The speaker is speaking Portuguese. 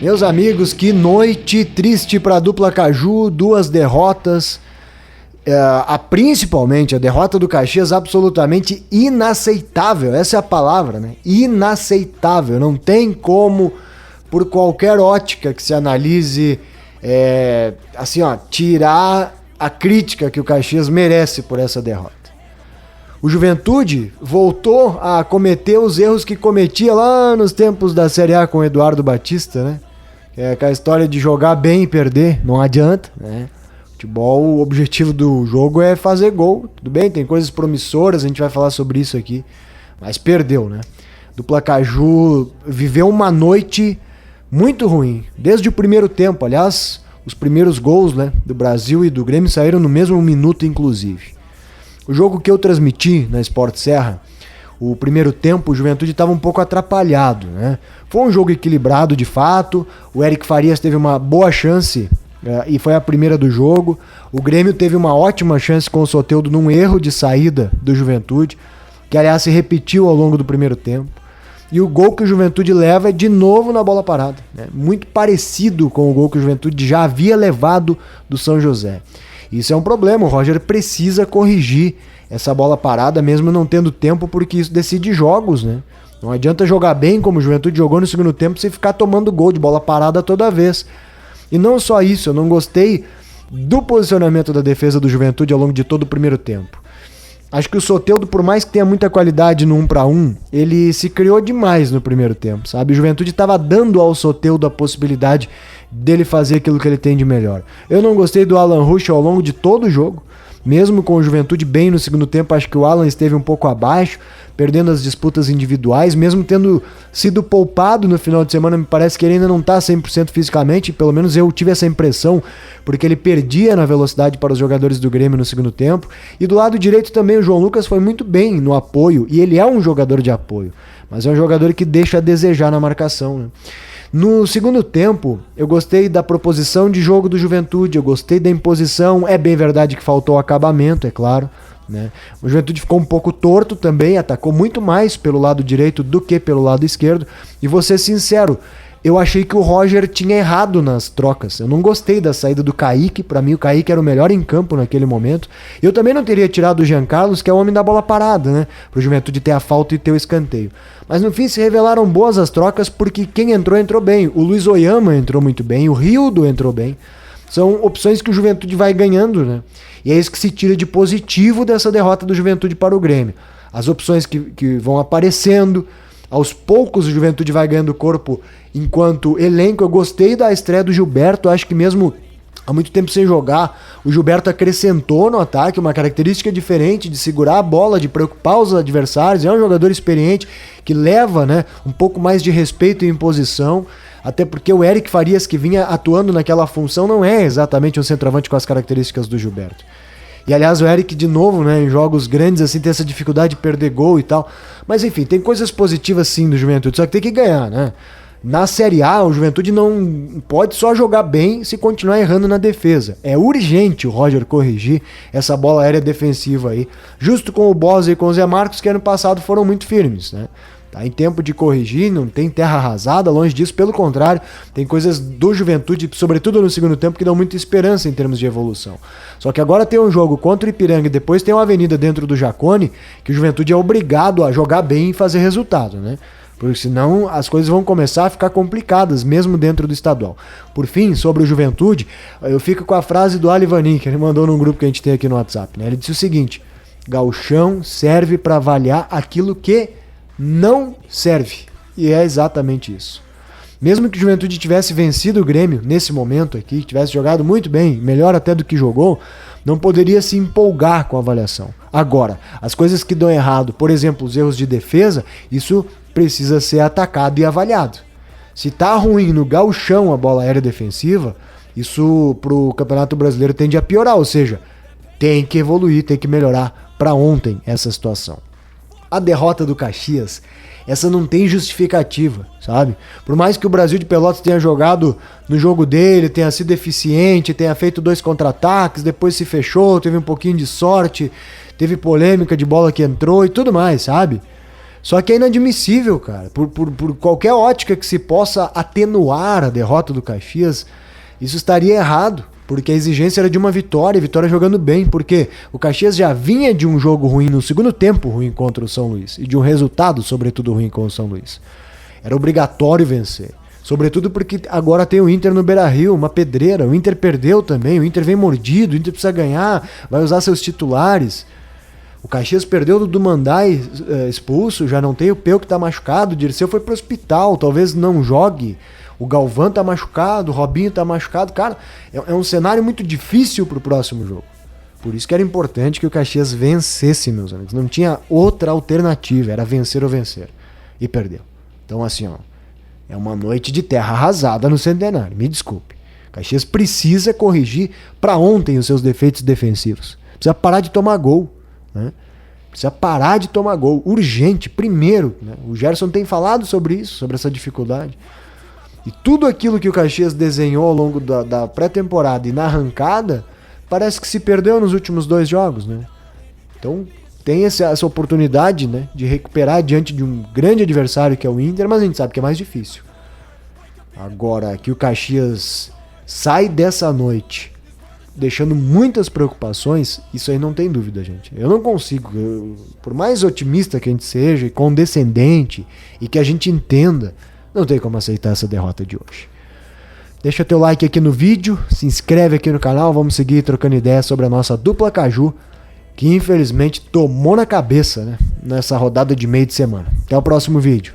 Meus amigos, que noite triste para a dupla Caju, 2 derrotas, principalmente a derrota do Caxias absolutamente inaceitável, essa é a palavra, né? Inaceitável, não tem como, por qualquer ótica que se analise, tirar a crítica que o Caxias merece por essa derrota. O Juventude voltou a cometer os erros que cometia lá nos tempos da Série A com o Eduardo Batista, né? É aquela história de jogar bem e perder, não adianta, né? Futebol, o objetivo do jogo é fazer gol. Tudo bem, tem coisas promissoras, a gente vai falar sobre isso aqui, mas perdeu, né? Dupla Caju viveu uma noite muito ruim, desde o primeiro tempo. Aliás, os primeiros gols, né, do Brasil e do Grêmio saíram no mesmo minuto, inclusive. O jogo que eu transmiti na Sport Serra, o primeiro tempo, o Juventude estava um pouco atrapalhado, né? Foi um jogo equilibrado de fato, o Eric Farias teve uma boa chance e foi a primeira do jogo. O Grêmio teve uma ótima chance com o Soteldo num erro de saída do Juventude, que aliás se repetiu ao longo do primeiro tempo. E o gol que o Juventude leva é de novo na bola parada, né? Muito parecido com o gol que o Juventude já havia levado do São José. Isso é um problema, o Roger precisa corrigir essa bola parada, mesmo não tendo tempo, porque isso decide jogos, né? Não adianta jogar bem como o Juventude jogou no segundo tempo sem ficar tomando gol de bola parada toda vez. E não só isso, eu não gostei do posicionamento da defesa do Juventude ao longo de todo o primeiro tempo. Acho que o Soteldo, por mais que tenha muita qualidade no 1-1, ele se criou demais no primeiro tempo, sabe? O Juventude estava dando ao Soteldo a possibilidade dele fazer aquilo que ele tem de melhor. Eu não gostei do Alan Ruschel ao longo de todo o jogo, mesmo com o Juventude bem no segundo tempo. Acho que o Alan esteve um pouco abaixo, perdendo as disputas individuais, mesmo tendo sido poupado no final de semana. Me parece que ele ainda não está 100% fisicamente, pelo menos eu tive essa impressão, porque ele perdia na velocidade para os jogadores do Grêmio no segundo tempo. E do lado direito também o João Lucas foi muito bem no apoio, e ele é um jogador de apoio, mas é um jogador que deixa a desejar na marcação, né? No segundo tempo, eu gostei da proposição de jogo do Juventude, eu gostei da imposição. É bem verdade que faltou acabamento, é claro, né? O Juventude ficou um pouco torto também, atacou muito mais pelo lado direito do que pelo lado esquerdo. E vou ser sincero, eu achei que o Roger tinha errado nas trocas. Eu não gostei da saída do Kaique. Pra mim o Kaique era o melhor em campo naquele momento. Eu também não teria tirado o Jean Carlos, que é o homem da bola parada, né? Pro Juventude ter a falta e ter o escanteio. Mas no fim se revelaram boas as trocas, porque quem entrou bem. O Luiz Oyama entrou muito bem, o Rildo entrou bem. São opções que o Juventude vai ganhando, né? E é isso que se tira de positivo dessa derrota do Juventude para o Grêmio. As opções que vão aparecendo. Aos poucos o Juventude vai ganhando corpo enquanto elenco. Eu gostei da estreia do Gilberto, acho que mesmo há muito tempo sem jogar, o Gilberto acrescentou no ataque uma característica diferente de segurar a bola, de preocupar os adversários. É um jogador experiente que leva, né, um pouco mais de respeito e imposição, até porque o Eric Farias, que vinha atuando naquela função, não é exatamente um centroavante com as características do Gilberto. E aliás o Eric de novo, né, em jogos grandes assim, tem essa dificuldade de perder gol e tal. Mas enfim, tem coisas positivas sim do Juventude, só que tem que ganhar, né? Na Série A, o Juventude não pode só jogar bem se continuar errando na defesa. É urgente o Roger corrigir essa bola aérea defensiva aí, justo com o Bosa e com o Zé Marcos, que ano passado foram muito firmes, né? Tá em tempo de corrigir, não tem terra arrasada, longe disso, pelo contrário, tem coisas do Juventude, sobretudo no segundo tempo, que dão muita esperança em termos de evolução. Só que agora tem um jogo contra o Ipiranga e depois tem uma avenida dentro do Jacone, que o Juventude é obrigado a jogar bem e fazer resultado, né? Porque senão as coisas vão começar a ficar complicadas, mesmo dentro do estadual. Por fim, sobre o Juventude, eu fico com a frase do Ali Vanin, que ele mandou num grupo que a gente tem aqui no WhatsApp, né? Ele disse o seguinte: gauchão serve para avaliar aquilo que não serve. E é exatamente isso. Mesmo que o Juventude tivesse vencido o Grêmio nesse momento aqui, tivesse jogado muito bem, melhor até do que jogou, não poderia se empolgar com a avaliação. Agora, as coisas que dão errado, por exemplo, os erros de defesa, isso precisa ser atacado e avaliado. Se tá ruim no gauchão a bola aérea defensiva, isso pro Campeonato Brasileiro tende a piorar, ou seja, tem que evoluir, tem que melhorar para ontem essa situação. A derrota do Caxias, essa não tem justificativa, sabe? Por mais que o Brasil de Pelotas tenha jogado no jogo dele, tenha sido eficiente, tenha feito 2 contra-ataques, depois se fechou, teve um pouquinho de sorte, teve polêmica de bola que entrou e tudo mais, sabe? Só que é inadmissível, cara. Por qualquer ótica que se possa atenuar a derrota do Caxias, isso estaria errado. Porque a exigência era de uma vitória, e vitória jogando bem. Porque o Caxias já vinha de um jogo ruim no segundo tempo ruim contra o São Luís. E de um resultado, sobretudo, ruim com o São Luís. Era obrigatório vencer. Sobretudo porque agora tem o Inter no Beira-Rio, uma pedreira. O Inter perdeu também, o Inter vem mordido, o Inter precisa ganhar, vai usar seus titulares. O Caxias perdeu do Dumandai expulso, já não tem o Peu que tá machucado, o Dirceu foi pro hospital, talvez não jogue. O Galvão tá machucado, o Robinho tá machucado. Cara, é um cenário muito difícil pro próximo jogo. Por isso que era importante que o Caxias vencesse, meus amigos. Não tinha outra alternativa, era vencer ou vencer. E perdeu. Então assim, ó, é uma noite de terra arrasada no Centenário, me desculpe. O Caxias precisa corrigir para ontem os seus defeitos defensivos. Precisa parar de tomar gol, né? Precisa parar de tomar gol, urgente, primeiro, né? O Gerson tem falado sobre isso, sobre essa dificuldade. E tudo aquilo que o Caxias desenhou ao longo da pré-temporada e na arrancada, parece que se perdeu nos últimos 2 jogos, né? Então tem essa oportunidade, né, de recuperar diante de um grande adversário que é o Inter, mas a gente sabe que é mais difícil. Agora, que o Caxias sai dessa noite deixando muitas preocupações, isso aí não tem dúvida, gente. Eu não consigo, por mais otimista que a gente seja, e condescendente, e que a gente entenda, não tem como aceitar essa derrota de hoje. Deixa teu like aqui no vídeo, se inscreve aqui no canal, vamos seguir trocando ideias sobre a nossa dupla Caju, que infelizmente tomou na cabeça, né, nessa rodada de meio de semana. Até o próximo vídeo.